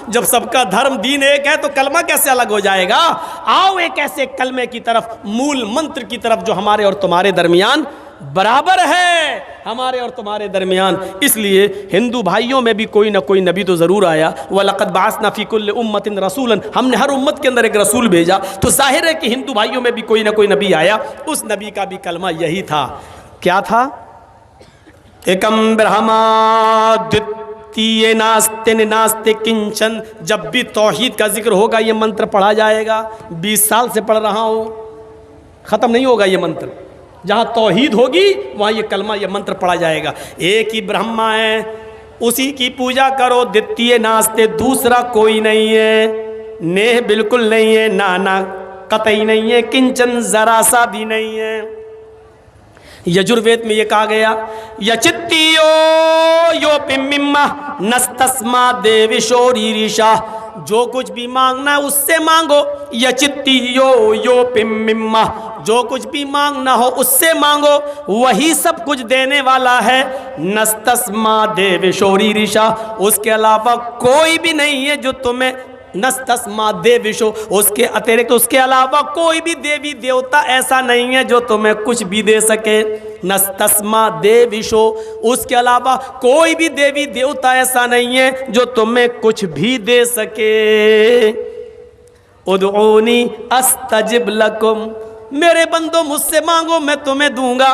جب سب کا دھرم دین ایک ہے تو کلمہ کیسے الگ ہو جائے گا؟ آؤ ایک ایسے کلمے کی طرف، مول منتر کی طرف جو ہمارے اور تمہارے درمیان برابر ہے، ہمارے اور تمہارے درمیان۔ اس لیے ہندو بھائیوں میں بھی کوئی نہ کوئی نبی تو ضرور آیا۔ وَلَقَدْ بَعَثْنَا فِي كُلِّ أُمَّةٍ رَسُولًا، ہم نے ہر امت کے اندر ایک رسول بھیجا، تو ظاہر ہے کہ ہندو بھائیوں میں بھی کوئی نہ کوئی نبی آیا۔ اس نبی کا بھی کلمہ یہی تھا، کیا تھا؟ ایکم برہما دتیے ناستے ناستے کنچن۔ جب بھی توحید کا ذکر ہوگا یہ منتر پڑھا جائے گا۔ 20 سال سے پڑھ رہا ہوں، ختم نہیں ہوگا یہ منتر۔ جہاں توحید ہوگی وہاں یہ کلمہ یہ منتر پڑھا جائے گا۔ ایک ہی برہما ہے، اسی کی پوجا کرو۔ دتیے ناستے، دوسرا کوئی نہیں ہے، نیہ بالکل نہیں ہے، نانا قطعی نہیں ہے، کنچن ذرا سا بھی نہیں ہے۔ یجروید میں یہ کہا گیا، یچتیو یو پمما نستسما دیوشوری ریشا، جو کچھ بھی مانگنا ہے اس سے مانگو۔ یچتیو یو پمما، جو کچھ بھی مانگنا ہو اس سے مانگو، وہی سب کچھ دینے والا ہے۔ نستسما دیوشوری ریشا، اس کے علاوہ کوئی بھی نہیں ہے جو تمہیں، نستسما دیوشو، اس کے اترکت اس کے علاوہ کوئی بھی دیوی دیوتا ایسا نہیں ہے جو تمہیں کچھ بھی دے سکے۔ نستسما دیوشو، اس کے علاوہ کوئی بھی دیوی دیوتا ایسا نہیں ہے جو تمہیں کچھ بھی دے سکے۔ ادعونی استجب لکم، میرے بندو مجھ سے مانگو میں تمہیں دوں گا۔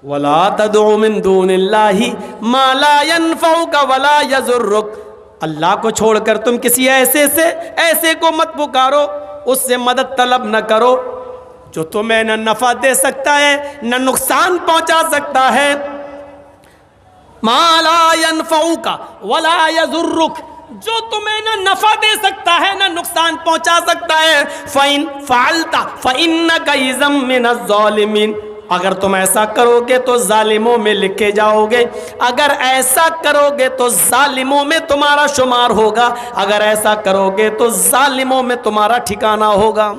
ولا تدعو من دون اللہ ما لا ينفعک ولا یضرک، اللہ کو چھوڑ کر تم کسی ایسے کو مت پکارو، اس سے مدد طلب نہ کرو جو تمہیں نہ نفع دے سکتا ہے نہ نقصان پہنچا سکتا ہے۔ ما لا ينفعک ولا یضرک، جو تمہیں نہ نفع دے سکتا ہے نہ نقصان پہنچا سکتا ہے۔ فَإِن فَعَلْتَ فَإِنَّكَ إِذًا مِّنَ الظَّالِمِينَ، اگر تم ایسا کرو گے تو ظالموں میں لکھے جاؤ گے، اگر ایسا کرو گے تو ظالموں میں تمہارا شمار ہوگا، اگر ایسا کرو گے تو ظالموں میں تمہارا ٹھکانہ ہوگا۔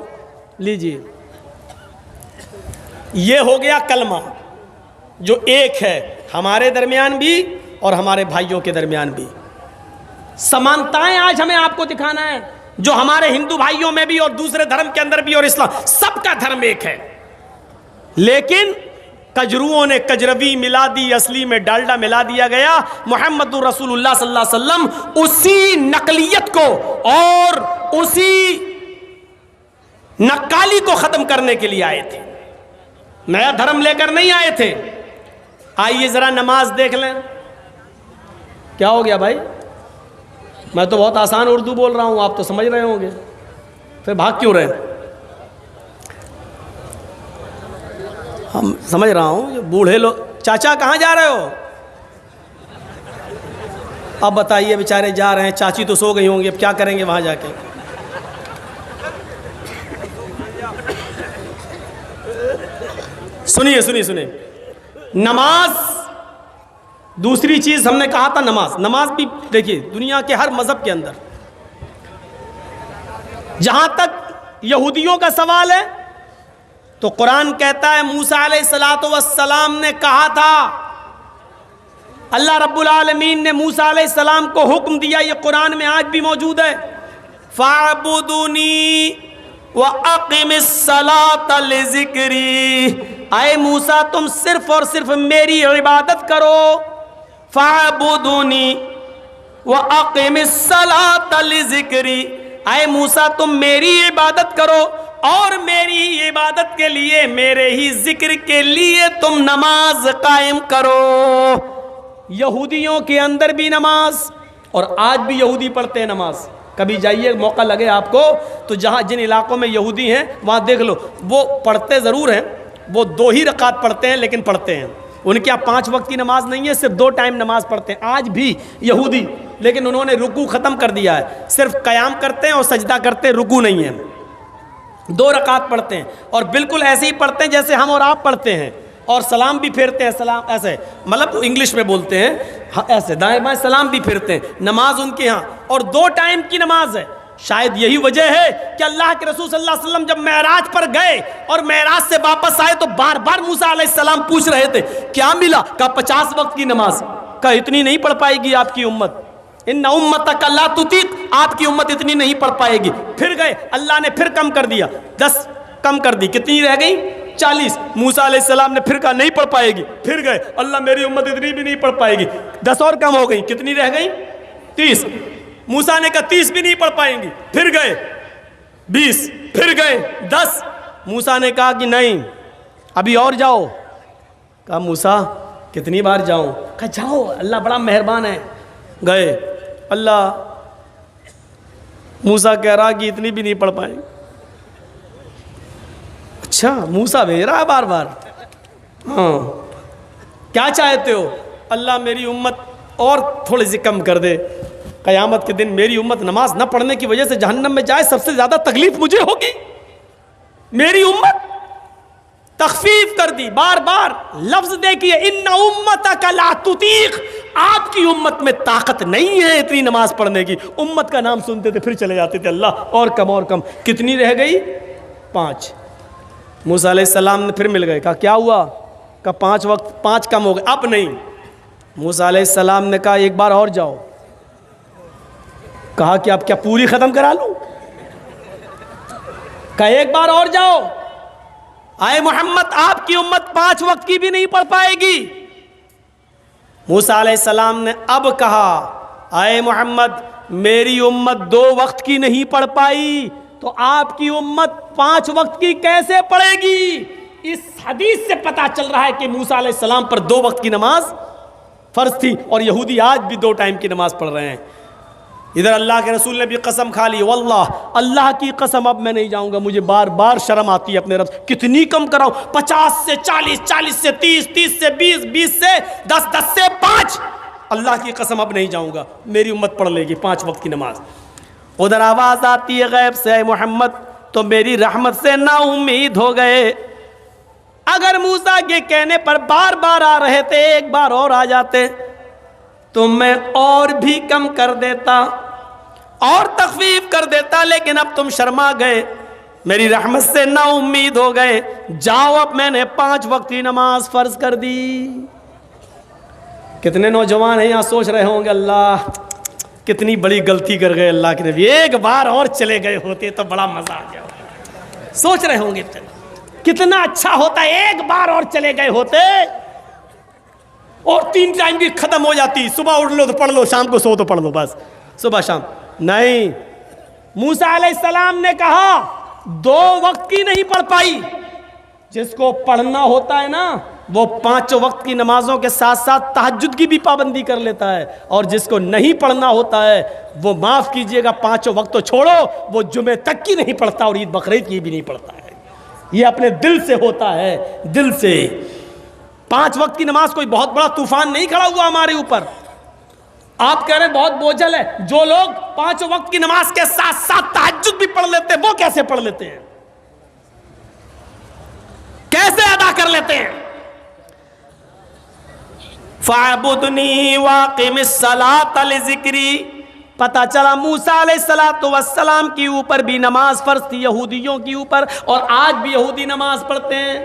لیجئے، یہ ہو گیا کلمہ جو ایک ہے ہمارے درمیان بھی اور ہمارے بھائیوں کے درمیان بھی۔ سمانتائیں آج ہمیں آپ کو دکھانا ہے، جو ہمارے ہندو بھائیوں میں بھی اور دوسرے دھرم کے اندر بھی اور اسلام، سب کا دھرم ایک ہے، لیکن کجروؤں نے کجروی ملا دی، اصلی میں ڈالڈا ملا دیا گیا۔ محمد رسول اللہ صلی اللہ علیہ وسلم اسی نقلیت کو اور اسی نقالی کو ختم کرنے کے لیے آئے تھے، نیا دھرم لے کر نہیں آئے تھے۔ آئیے ذرا نماز دیکھ لیں۔ کیا ہو گیا بھائی؟ میں تو بہت آسان اردو بول رہا ہوں، آپ تو سمجھ رہے ہوں گے، پھر بھاگ کیوں رہے؟ ہم سمجھ رہا ہوں، یہ بوڑھے لوگ۔ چاچا کہاں جا رہے ہو؟ اب بتائیے، بیچارے جا رہے ہیں، چاچی تو سو گئی ہوں گی، اب کیا کریں گے وہاں جا کے؟ سنیے، نماز دوسری چیز ہم نے کہا تھا، نماز بھی دیکھیے دنیا کے ہر مذہب کے اندر، جہاں تک یہودیوں کا سوال ہے تو قرآن کہتا ہے موسیٰ علیہ السلام نے کہا تھا، اللہ رب العالمین نے موسیٰ علیہ السلام کو حکم دیا، یہ قرآن میں آج بھی موجود ہے، فَاعْبُدُونِي وَأَقِمِ الصَّلَاةَ لِذِكْرِي، اے موسیٰ تم صرف اور صرف میری عبادت کرو، فَاعْبُدُونِي وَأَقِمِ الصَّلَاةَ لِذِكْرِي، اے موسیٰ تم میری عبادت کرو اور میری عبادت کے لیے، میرے ہی ذکر کے لیے تم نماز قائم کرو۔ یہودیوں کے اندر بھی نماز، اور آج بھی یہودی پڑھتے ہیں نماز، کبھی جائیے موقع لگے آپ کو تو جن علاقوں میں یہودی ہیں وہاں دیکھ لو، وہ پڑھتے ضرور ہیں، وہ 2 ہی رکعت پڑھتے ہیں لیکن پڑھتے ہیں، ان کے 5 وقت کی نماز نہیں ہے، صرف 2 ٹائم نماز پڑھتے ہیں آج بھی یہودی، لیکن انہوں نے رکوع ختم کر دیا ہے، صرف قیام کرتے ہیں اور سجدہ کرتے ہیں، رکوع نہیں ہے، 2 رکعت پڑھتے ہیں، اور بالکل ایسے ہی پڑھتے ہیں جیسے ہم اور آپ پڑھتے ہیں، اور سلام بھی پھیرتے ہیں، سلام ایسے، مطلب انگلش میں بولتے ہیں ایسے، دائیں بائیں سلام بھی پھیرتے ہیں، نماز ان کے ہاں، اور 2 ٹائم کی نماز ہے۔ شاید یہی وجہ ہے کہ اللہ کے رسول صلی اللہ علیہ وسلم جب معراج پر گئے اور معراج سے واپس آئے تو بار بار موسیٰ علیہ السلام پوچھ رہے تھے کیا ملا؟ کہا 50 وقت کی نماز۔ کہا اتنی نہیں پڑھ پائے گی آپ کی امت، ان امتک لا تطیق، آپ کی امت اتنی نہیں پڑھ پائے گی. پھر گئے اللہ نے پھر کم کر دیا، 10 کم کر دی، کتنی رہ گئی؟ 40. موسیٰ علیہ السلام نے پھر کہا نہیں پڑھ پائے گی، پھر گئے اللہ میری امت اتنی بھی نہیں پڑھ پائے گی، 10 اور کم ہو گئی، کتنی رہ گئی؟ 30. موسیٰ نے کہا 30 بھی نہیں پڑھ پائیں گی، پھر گئے 20، پھر گئے 10. موسیٰ نے کہا کہ نہیں ابھی اور جاؤ. کہا موسیٰ کتنی بار جاؤں؟ کہا جاؤ اللہ بڑا مہربان ہے. گئے اللہ، موسیٰ کہہ رہا کہ اتنی بھی نہیں پڑھ پائیں. اچھا موسیٰ بھیج رہا ہے بار بار، ہاں کیا چاہتے ہو؟ اللہ میری امت اور تھوڑی سی کم کر دے، قیامت کے دن میری امت نماز نہ پڑھنے کی وجہ سے جہنم میں جائے، سب سے زیادہ تکلیف مجھے ہوگی. میری امت تخفیف کر دی. بار بار لفظ دیکھیے، ان امتک لا تطیق، آپ کی امت میں طاقت نہیں ہے اتنی نماز پڑھنے کی. امت کا نام سنتے تھے پھر چلے جاتے تھے اللہ اور کم اور کم. کتنی رہ گئی؟ 5. موسیٰ علیہ السلام نے پھر مل گئے. کہا کیا ہوا؟ کہا 5 وقت 5 کم ہو گئے، اب نہیں. موسیٰ علیہ السلام نے کہا ایک بار اور جاؤ. کہا کہ اب کیا پوری ختم کرا لوں؟ کہا ایک بار اور جاؤ. آئے محمد آپ کی امت 5 وقت کی بھی نہیں پڑھ پائے گی. موسیٰ علیہ السلام نے اب کہا آئے محمد میری امت 2 وقت کی نہیں پڑھ پائی تو آپ کی امت 5 وقت کی کیسے پڑھے گی؟ اس حدیث سے پتا چل رہا ہے کہ موسیٰ علیہ السلام پر 2 وقت کی نماز فرض تھی، اور یہودی آج بھی 2 ٹائم کی نماز پڑھ رہے ہیں. ادھر اللہ کے رسول نے بھی قسم کھا لی، واللہ اللہ کی قسم اب میں نہیں جاؤں گا، مجھے بار بار شرم آتی ہے اپنے رب. کتنی کم کراؤں؟ 50 سے 40، 40 سے 30، 30 سے 20، 20 سے 10، 10 سے 5. اللہ کی قسم اب نہیں جاؤں گا، میری امت پڑھ لے گی 5 وقت کی نماز. ادھر آواز آتی ہے غیب سے، اے محمد تو میری رحمت سے نا امید ہو گئے. اگر موسیٰ کے کہنے پر بار بار آ رہے تھے، ایک بار اور آ جاتے تو میں اور بھی کم کر دیتا اور تخفیف کر دیتا، لیکن اب تم شرما گئے، میری رحمت سے نا امید ہو گئے. جاؤ اب میں نے 5 وقت کی نماز فرض کر دی. کتنے نوجوان ہیں یہاں سوچ رہے ہوں گے اللہ کتنی بڑی غلطی کر گئے، اللہ کے نبی ایک بار اور چلے گئے ہوتے تو بڑا مزہ آ گیا ہوتا. سوچ رہے ہوں گے کتنا اچھا ہوتا، ایک بار اور چلے گئے ہوتے اور 3 ٹائم بھی ختم ہو جاتی. صبح اٹھ لو تو پڑھ لو، شام کو سو تو پڑھ لو، بس صبح شام. نہیں، موسیٰ علیہ السلام نے کہا 2 وقت کی نہیں پڑھ پائی. جس کو پڑھنا ہوتا ہے نا وہ 5 وقت کی نمازوں کے ساتھ ساتھ تہجد کی بھی پابندی کر لیتا ہے، اور جس کو نہیں پڑھنا ہوتا ہے وہ معاف کیجئے گا 5 وقت تو چھوڑو، وہ جمعے تک کی نہیں پڑھتا اور عید بقرعید کی بھی نہیں پڑھتا ہے. یہ اپنے دل سے ہوتا ہے، دل سے. 5 وقت کی نماز کوئی بہت بڑا طوفان نہیں کھڑا ہوا ہمارے اوپر. آپ کہہ رہے ہیں بہت بوجھل ہے. جو لوگ 5 وقت کی نماز کے ساتھ ساتھ تہجد بھی پڑھ لیتے ہیں وہ کیسے پڑھ لیتے ہیں، کیسے ادا کر لیتے ہیں؟ فَاعْبُدْنِي وَاقِمِ الصَّلَاةَ لِذِكْرِي. پتہ چلا موسیٰ علیہ السلام کی اوپر بھی نماز فرض تھی، یہودیوں کی اوپر، اور آج بھی یہودی نماز پڑھتے ہیں.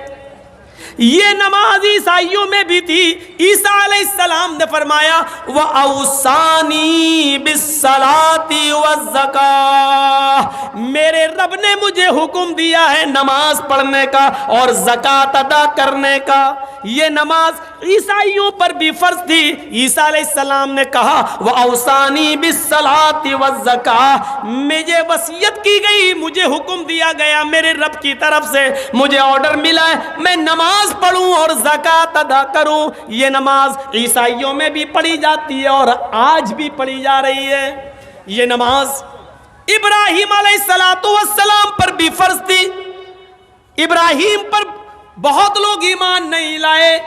یہ نماز عیسائیوں میں بھی تھی. عیسیٰ علیہ السلام نے فرمایا وَأَوْصَانِي بِالصَّلَاةِ وَالزَّكَاةِ، میرے رب نے مجھے حکم دیا ہے نماز پڑھنے کا اور زکوٰۃ ادا کرنے کا. یہ نماز عیسائیوں پر بھی فرض تھی. عیسیٰ علیہ السلام نے کہا وَأَوْصَانِي بِالصَّلَاةِ وَالزَّكَاةِ، مجھے وصیت کی گئی، مجھے حکم دیا گیا میرے رب کی طرف سے، مجھے آرڈر ملا ہے میں نماز پڑھوں اور زکوٰۃ ادا کروں. یہ نماز عیسائیوں میں بھی پڑھی جاتی ہے اور آج بھی پڑھی جا رہی ہے. یہ نماز ابراہیم علیہ السلام پر بھی فرض تھی. ابراہیم پر بہت لوگ ایمان نہیں لائے،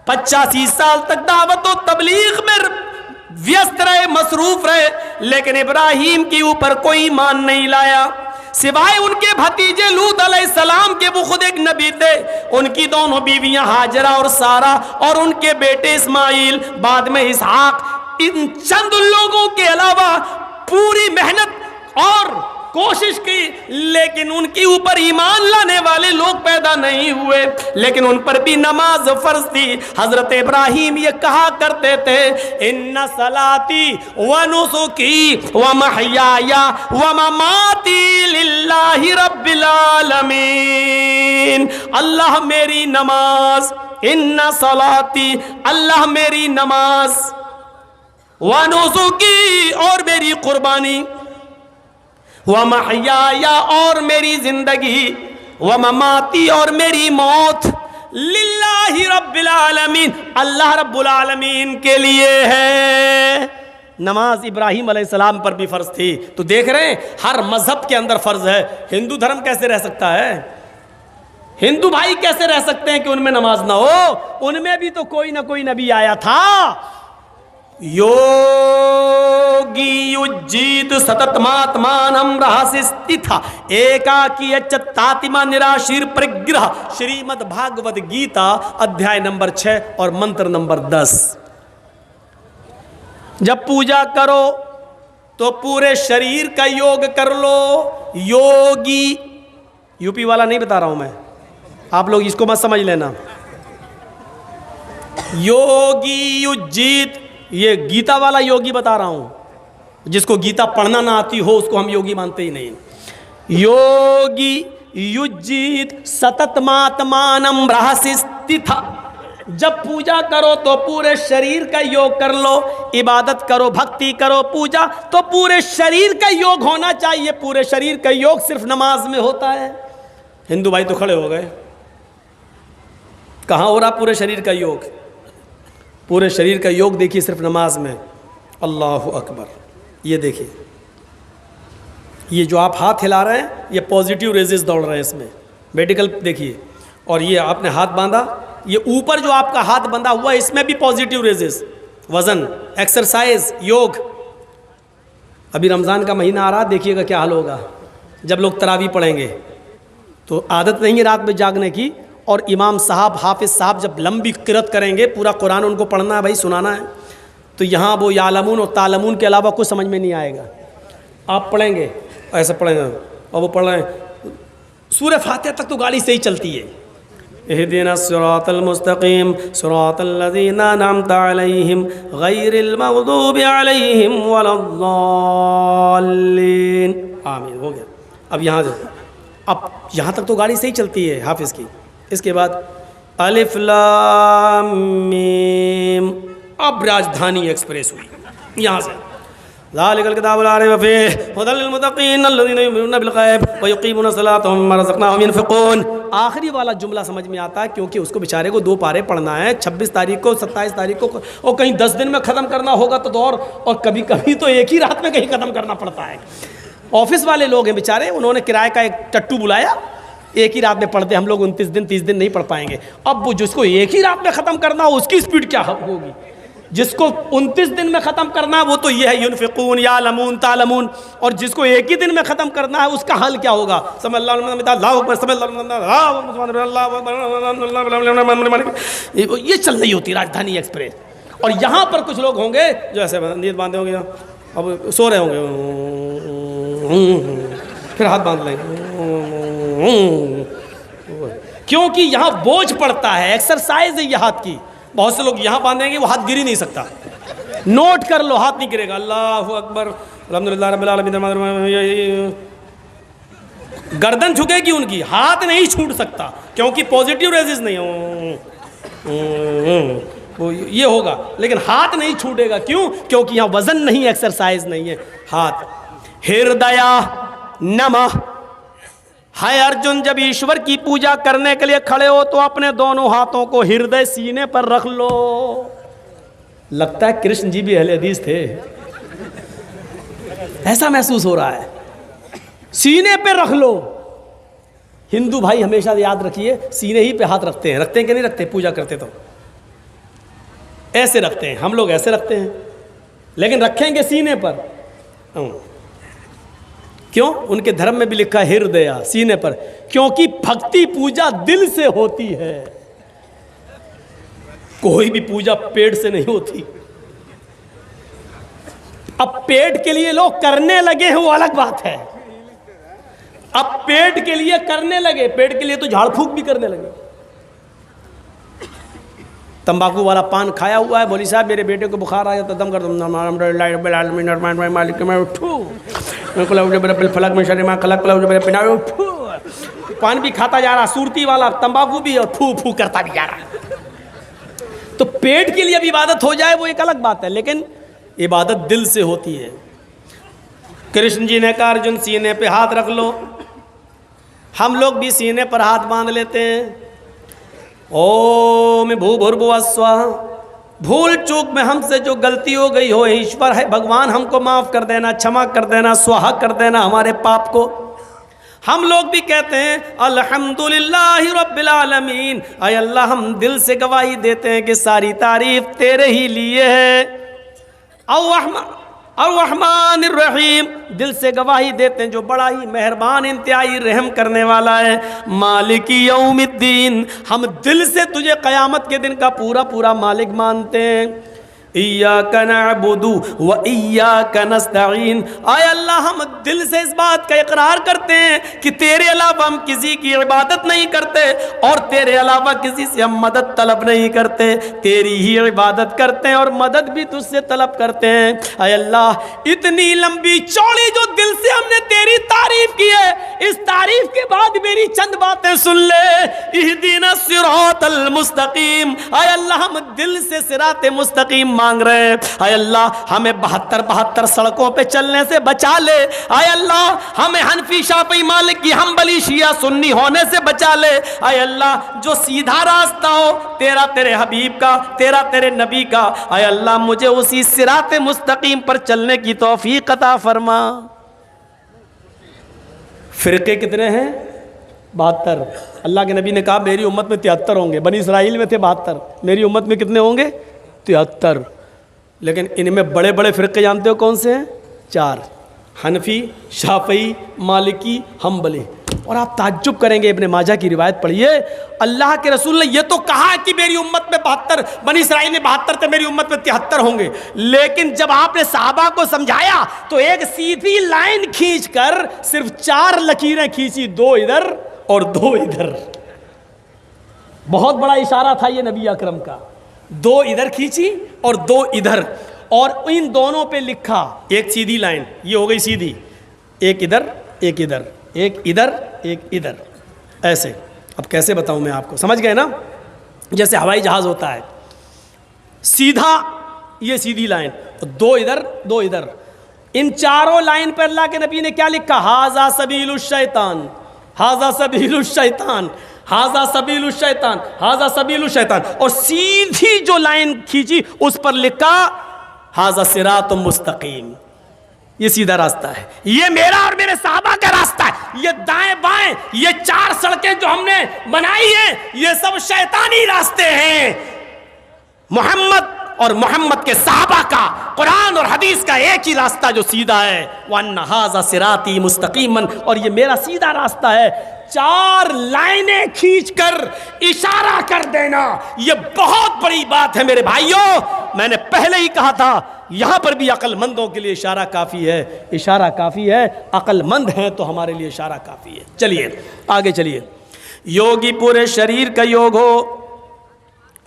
85 سال تک دعوت و تبلیغ میں ویست رہے، مصروف رہے، لیکن ابراہیم کے اوپر کوئی ایمان نہیں لایا سوائے ان کے بھتیجے لوط علیہ السلام کے. وہ خود ایک نبی تھے. ان کی دونوں بیویاں ہاجرہ اور سارہ، اور ان کے بیٹے اسماعیل، بعد میں اسحاق. ان چند لوگوں کے علاوہ پوری محنت اور کوشش کی لیکن ان کے اوپر ایمان لانے والے لوگ پیدا نہیں ہوئے، لیکن ان پر بھی نماز فرض تھی۔ حضرت ابراہیم یہ کہا کرتے تھے ان صلاتی و نسکی و محیای و مماتی للہ رب العالمین، اللہ میری نماز، ان صلاتی اللہ میری نماز، و نسکی اور میری قربانی، و محیای اور میری زندگی، و مماتی اور میری موت، للہ رب العالمین اللہ رب العالمین کے لیے ہے۔ نماز ابراہیم علیہ السلام پر بھی فرض تھی، تو دیکھ رہے ہیں ہر مذہب کے اندر فرض ہے۔ ہندو دھرم کیسے رہ سکتا ہے؟ ہندو بھائی کیسے رہ سکتے ہیں کہ ان میں نماز نہ ہو؟ ان میں بھی تو کوئی نہ کوئی نبی آیا تھا۔ یوگی یجید ستتماتمانم رہسستھا ایکاکی چتاتما نراشیر پرگرہ، شریمد بھاگوت گیتا ادھیائے نمبر 6 اور منتر نمبر 10۔ جب پوجا کرو تو پورے شریر کا یوگ کر لو۔ یوگی یو پی والا نہیں بتا رہا ہوں میں، آپ لوگ اس کو مت سمجھ لینا۔ یوگی یجید یہ گیتا والا یوگی بتا رہا ہوں، جس کو گیتا پڑھنا نہ آتی ہو اس کو ہم یوگی مانتے ہی نہیں۔ یوگی یجید ستتماتمانم رہسستھا، جب پوجا کرو تو پورے شریر کا یوگ کر لو، عبادت کرو، بھکتی کرو، پوجا تو پورے شریر کا یوگ ہونا چاہیے۔ پورے شریر کا یوگ صرف نماز میں ہوتا ہے۔ ہندو بھائی تو کھڑے ہو گئے، کہاں ہو رہا پورے شریر کا یوگ؟ پورے شریر کا یوگ دیکھیے صرف نماز میں۔ اللہ اکبر، یہ دیکھیے، یہ جو آپ ہاتھ ہلا رہے ہیں یہ پازیٹیو ریزز دوڑ رہے ہیں اس میں، میڈیکل دیکھیے، اور یہ آپ نے ہاتھ باندھا، یہ اوپر جو آپ کا ہاتھ بندھا ہوا ہے اس میں بھی پازیٹیو ریزز، وزن، ایکسرسائز، یوگ۔ ابھی رمضان کا مہینہ آ رہا، دیکھیے گا کیا حال ہوگا جب لوگ تراویح پڑھیں گے۔ تو عادت نہیں ہے رات میں جاگنے کی، اور امام صاحب، حافظ صاحب جب لمبی قرأت کریں گے، پورا قرآن ان کو پڑھنا ہے بھائی، سنانا ہے، تو یہاں وہ یعلمون اور تعلمون کے علاوہ کچھ سمجھ میں نہیں آئے گا۔ آپ پڑھیں گے، ایسے پڑھیں گے، اور وہ پڑھ رہے ہیں سورہ فاتحہ تک تو گاڑی سے ہی چلتی ہے۔ اہدنا الصراط المستقیم صراط الذین انعمت علیہم غیر المغضوب علیہم ولا الضالین، آمین، ہو گیا۔ اب یہاں سے، اب یہاں تک تو گاڑی سے ہی چلتی ہے حافظ کی۔ اس کے بعد الف لام میم، اب راجدھانی ایکسپریس ہوئی یہاں سے، ذالک الکتاب لا ریب فیہ ھدی للمتقین الذین یؤمنون بالغیب ویقیمون الصلاۃ ومما رزقناہم ینفقون۔ آخری والا جملہ سمجھ میں آتا ہے کیونکہ اس کو بیچارے کو 2 پارے پڑھنا ہے، 26 تاریخ کو، 27 تاریخ کو، اور کہیں 10 دن میں ختم کرنا ہوگا تو اور کبھی کبھی تو ایک ہی رات میں کہیں ختم کرنا پڑتا ہے۔ آفس والے لوگ ہیں بیچارے، انہوں نے کرائے کا ایک ٹٹو بلایا، ایک ہی رات میں پڑھتے، ہم لوگ 29 دن 30 دن نہیں پڑھ پائیں گے۔ اب وہ جس کو ایک ہی رات میں ختم کرنا ہو اس کی سپیڈ کیا ہوگی؟ جس کو 29 دن میں ختم کرنا ہے وہ تو یہ ہے ینفقون، یعلمون، تعلمون، اور جس کو ایک ہی دن میں ختم کرنا ہے اس کا حل کیا ہوگا؟ سمع اللہ اکبر، سمع اللہ، یہ چل رہی ہوتی راجدھانی ایکسپریس۔ اور یہاں پر کچھ لوگ ہوں گے جو ایسے نیت باندھے ہوں گے، اب سو رہے ہوں گے، پھر ہاتھ باندھ لیں گے، کیونکہ یہاں بوجھ پڑتا ہے، ایکسرسائز ہے یہ ہاتھ کی۔ بہت سے لوگ یہاں باندھیں گے وہ ہاتھ گر ہی نہیں سکتا، نوٹ کر لو، ہاتھ نہیں گرے گا۔ اللہ اکبر، الحمدللہ رب العالمین، گردن جھکے گی ان کی، ہاتھ نہیں چھوٹ سکتا کیونکہ پازیٹیو ریزز نہیں وہ یہ ہوگا، لیکن ہاتھ نہیں چھوٹے گا۔ کیوں؟ کیونکہ یہاں وزن نہیں، ایکسرسائز نہیں ہے، ہاتھ۔ ہردیا نمہ، ہے ارجن، جب ایشور کی پوجا کرنے کے لیے کھڑے ہو تو اپنے دونوں ہاتھوں کو ہردے سینے پر رکھ لو۔ لگتا ہے کرشن جی بھی اہل حدیث تھے، ایسا محسوس ہو رہا ہے، سینے پہ رکھ لو۔ ہندو بھائی ہمیشہ یاد رکھیے سینے ہی پہ ہاتھ رکھتے ہیں کہ نہیں رکھتے؟ پوجا کرتے تو ایسے رکھتے ہیں، ہم لوگ ایسے رکھتے ہیں، لیکن رکھیں گے سینے پر۔ کیوں؟ ان کے دھرم میں بھی لکھا ہے ہردیا، سینے پر، کیونکہ بھکتی پوجا دل سے ہوتی ہے، کوئی بھی پوجا پیٹ سے نہیں ہوتی۔ اب پیٹ کے لیے لوگ کرنے لگے ہیں وہ الگ بات ہے، اب پیٹ کے لیے کرنے لگے، پیٹ کے لیے تو جھاڑ پھونک بھی کرنے لگے۔ تمباکو والا پان کھایا ہوا ہے، مولوی صاحب میرے بیٹے کو بخار آیا تو دم کر دوں الحمدللہ رب العالمین الرحمن الرحیم مالک میں اٹھو فلک میں شر ما خلق اٹھو، پان بھی کھاتا جا رہا، صورتی والا تمباکو بھی، اور پھو پھو کرتا بھی جا رہا۔ تو پیٹ کے لیے اب عبادت ہو جائے وہ ایک الگ بات ہے، لیکن عبادت دل سے ہوتی ہے۔ کرشن جی نے کہا ارجن سینے پہ ہاتھ رکھ لو، ہم لوگ بھی سینے پر ہاتھ باندھ لیتے ہیں، اوم بھوبھربھوہ سواہا، بھول چوک میں ہم سے جو غلطی ہو گئی ہو ایشور ہے بھگوان ہم کو معاف کر دینا، چھما کر دینا، سواہا کر دینا ہمارے پاپ کو۔ ہم لوگ بھی کہتے ہیں الحمدللہ رب العالمین، اے اللہ ہم دل سے گواہی دیتے ہیں کہ ساری تعریف تیرے ہی لیے ہے۔ الرحمن الرحیم، دل سے گواہی دیتے ہیں جو بڑا ہی مہربان انتہائی رحم کرنے والا ہے۔ مالک یوم الدین، ہم دل سے تجھے قیامت کے دن کا پورا پورا مالک مانتے ہیں۔ ایاک نعبد و ایاک نستعین، اے اللہ ہم دل سے اس بات کا اقرار کرتے ہیں کہ تیرے علاوہ ہم کسی کی عبادت نہیں کرتے اور تیرے علاوہ کسی سے ہم مدد طلب نہیں کرتے، تیری ہی عبادت کرتے ہیں اور مدد بھی تجھ سے طلب کرتے ہیں۔ اے اللہ اتنی لمبی چوڑی جو دل سے ہم نے تیری تعریف کی ہے، اس تعریف کے بعد میری چند باتیں سن لے۔ اہدنا الصراط المستقیم، اے اللہ ہم دل سے صراط مستقیم مانگ رہے ہیں۔ اے اللہ ہمیں 72 سڑکوں پہ چلنے سے بچا لے۔ اے اللہ ہمیں حنفی شافعی مالکی حنبلی شیعہ سنی ہونے سے بچا لے۔ اے اللہ جو سیدھا راستہ ہو تیرا، تیرے حبیب کا، تیرا تیرے نبی کا، اے اللہ مجھے اسی صراط مستقیم پر چلنے کی توفیق عطا فرما۔ فرقے کتنے ہیں؟ 72۔ اللہ کے نبی نے کہا میری امت میں 73 ہوں گے، بنی اسرائیل میں تھے 72، میری امت میں کتنے ہوں گے؟ 73۔ لیکن ان میں بڑے بڑے فرقے جانتے ہو کون سے ہیں؟ 4، حنفی، شافعی، مالکی، حنبلی۔ اور آپ تعجب کریں گے، ابن ماجہ کی روایت پڑھیے، اللہ کے رسول نے یہ تو کہا کہ میری امت میں 72، بنی اسرائیل میں 72 تھے، میری امت میں 73 ہوں گے، لیکن جب آپ نے صحابہ کو سمجھایا تو ایک سیدھی لائن کھینچ کر صرف 4 لکیریں کھینچی، 2 ادھر اور 2 ادھر۔ بہت بڑا اشارہ تھا یہ نبی اکرم کا، 2 ادھر کھینچی اور 2 ادھر، اور ان دونوں پہ لکھا ایک سیدھی لائن، یہ ہو گئی سیدھی، ایک ادھر ایک ادھر، ایک ادھر ایک ادھر، ایسے۔ اب کیسے بتاؤں میں آپ کو، سمجھ گئے نا؟ جیسے ہوائی جہاز ہوتا ہے، سیدھا یہ سیدھی لائن، 2 ادھر 2 ادھر، ان چاروں لائن پر اللہ کے نبی نے کیا لکھا؟ ھذا سبیل الشیطان، ھذا سبیل الشیطان، ھذا سبیل الشیطان، ھذا سبیل الشیطان، اور سیدھی جو لائن کھینچی اس پر لکھا ھذا صراط مستقیم، یہ سیدھا راستہ ہے، یہ میرا اور میرے صحابہ کا راستہ ہے۔ یہ دائیں بائیں یہ 4 سڑکیں جو ہم نے بنائی ہیں یہ سب شیطانی راستے ہیں۔ محمد اور محمد کے صحابہ کا، قرآن اور حدیث کا ایک ہی راستہ جو سیدھا ہے، وَأَنَّ هَذَا صِرَاطِي مُسْتَقِيمًا، اور یہ میرا سیدھا راستہ ہے۔ 4 لائنیں کھینچ کر اشارہ کر دینا یہ بہت بڑی بات ہے میرے بھائیوں۔ میں نے پہلے ہی کہا تھا یہاں پر بھی عقل مندوں کے لیے اشارہ کافی ہے، اشارہ کافی ہے، عقل مند ہیں تو ہمارے لیے اشارہ کافی ہے۔ چلیے آگے چلیے، یوگی پورے شریر کا یوگ ہو۔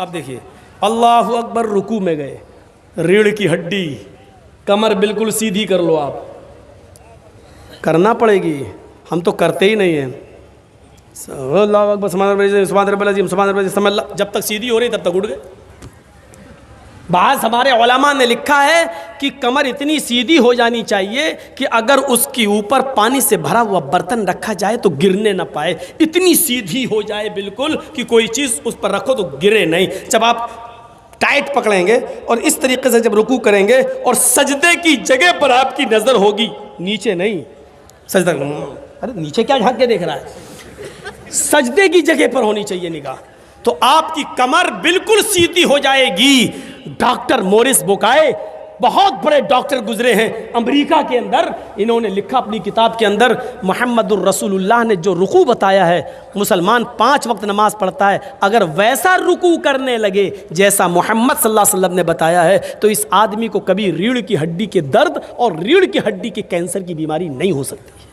اب دیکھیے اللہ اکبر، رکوع میں گئے، ریڑھ کی ہڈی، کمر بالکل سیدھی کر لو، آپ کرنا پڑے گی، ہم تو کرتے ہی نہیں ہیں۔ اللہ اکبر، سبحان رب العظیم، سبحان رب العظیم، جب تک سیدھی ہو رہی تب تک اٹھ گئے۔ بعض ہمارے علماء نے لکھا ہے کہ کمر اتنی سیدھی ہو جانی چاہیے کہ اگر اس کے اوپر پانی سے بھرا ہوا برتن رکھا جائے تو گرنے نہ پائے، اتنی سیدھی ہو جائے بالکل کہ کوئی چیز اس پر رکھو تو گرے نہیں۔ جب آپ ٹائٹ پکڑیں گے اور اس طریقے سے جب رکوع کریں گے اور سجدے کی جگہ پر آپ کی نظر ہوگی، نیچے نہیں، سجدہ، ارے نیچے کیا جھانک کے دیکھ رہا ہے، سجدے کی جگہ پر ہونی چاہیے نگاہ، تو آپ کی کمر بالکل سیدھی ہو جائے گی۔ ڈاکٹر مورس بوکائے بہت بڑے ڈاکٹر گزرے ہیں امریکہ کے اندر، انہوں نے لکھا اپنی کتاب کے اندر، محمد الرسول اللہ نے جو رکوع بتایا ہے، مسلمان 5 وقت نماز پڑھتا ہے، اگر ویسا رکوع کرنے لگے جیسا محمد صلی اللہ علیہ وسلم نے بتایا ہے تو اس آدمی کو کبھی ریڑھ کی ہڈی کے درد اور ریڑھ کی ہڈی کے کینسر کی بیماری نہیں ہو سکتی۔